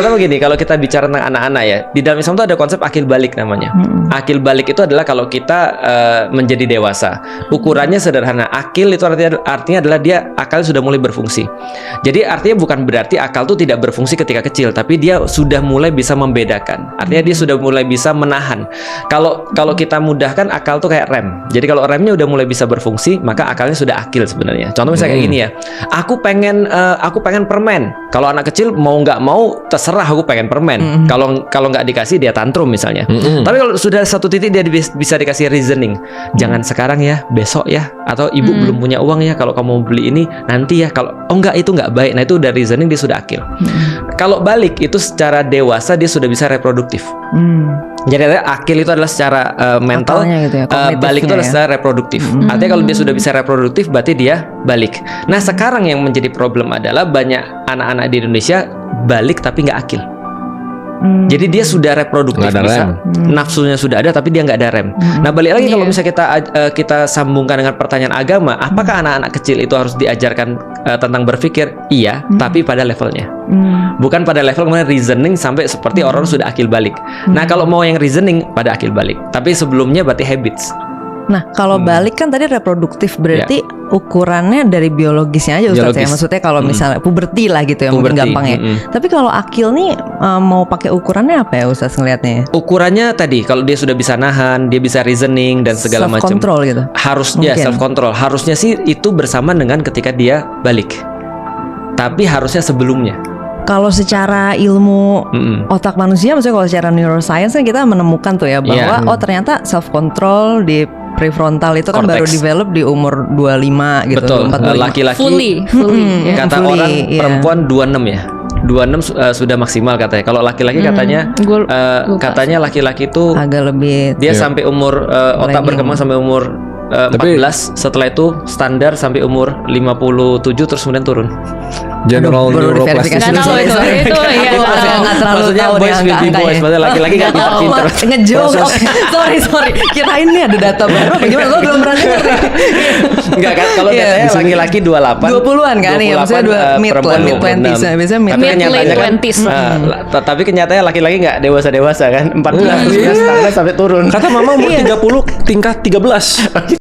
Pertama gini, kalau kita bicara tentang anak-anak ya, di dalam Islam itu ada konsep akil balik namanya. Akil balik itu adalah kalau kita menjadi dewasa. Ukurannya sederhana. Akil itu artinya adalah dia akalnya sudah mulai berfungsi. Jadi artinya bukan berarti akal itu tidak berfungsi ketika kecil, tapi dia sudah mulai bisa membedakan. Artinya dia sudah mulai bisa menahan. Kalau kita mudahkan, akal tuh kayak rem. Jadi kalau remnya udah mulai bisa berfungsi, maka akalnya sudah akil sebenarnya. Contoh misalnya kayak gini ya. Aku pengen permen. Kalau anak kecil mau nggak mau terserah, aku pengen permen. Kalau nggak dikasih dia tantrum misalnya. Tapi kalau sudah satu titik dia bisa dikasih reasoning. Jangan sekarang ya, besok ya. Atau ibu belum punya uang ya. Kalau kamu mau beli ini nanti ya. Kalau enggak itu nggak baik. Nah itu udah reasoning, dia sudah akil. Kalau balik itu secara dewasa dia sudah bisa reproduktif. Jadi akil itu adalah secara mental, gitu ya, balik itu adalah secara reproduktif. Artinya kalau dia sudah bisa reproduktif berarti dia balik. Nah sekarang yang menjadi problem adalah banyak anak-anak di Indonesia balik tapi nggak akil. Jadi dia sudah reproduktif, bisa nafsunya sudah ada tapi dia nggak ada rem. Nah balik lagi kalau misalnya kita sambungkan dengan pertanyaan agama, apakah anak-anak kecil itu harus diajarkan tentang berpikir? Iya, tapi pada levelnya. Bukan pada level kemudian reasoning sampai seperti orang sudah akil balik. Nah kalau mau yang reasoning pada akil balik, tapi sebelumnya berarti habits. Nah kalau balik kan tadi reproduktif, berarti ukurannya dari biologisnya aja Ustaz ya. Maksudnya kalau misalnya puberti lah gitu ya, mungkin gampang ya. Tapi kalau akil nih mau pakai ukurannya apa ya Ustaz ngelihatnya? Ukurannya tadi kalau dia sudah bisa nahan, dia bisa reasoning dan segala macam. Self control gitu. Harusnya self control. Harusnya sih itu bersama dengan ketika dia balik. Tapi harusnya sebelumnya. Kalau secara ilmu otak manusia, maksudnya kalau secara neuroscience kan kita menemukan tuh ya bahwa ternyata self control di prefrontal itu kan baru develop di umur 25 gitu. Betul. Laki-laki fully. Kata orang perempuan 26 ya. 26 sudah maksimal katanya. Kalau laki-laki katanya laki-laki itu agak lebih dia sampai umur otak berkembang sampai umur 14, setelah itu standar sampai umur 57 terus kemudian turun. General neuroplasticity. Itu ya nggak terlalu maksudnya tahu boys will be boys, maksudnya laki-laki nggak pintar. Ngejok. Sorry. Kirain ini ada data baru. Gimana? Gue belum pernah dengar. Enggak kan? Kalau datanya laki-laki 28. 20-an kan ya? Maksudnya mid-20s. Biasanya mid-20s. Tapi kenyataannya laki-laki nggak dewasa-dewasa kan? 14 standar sampai turun. Kata mama umur 30 tingkat 13.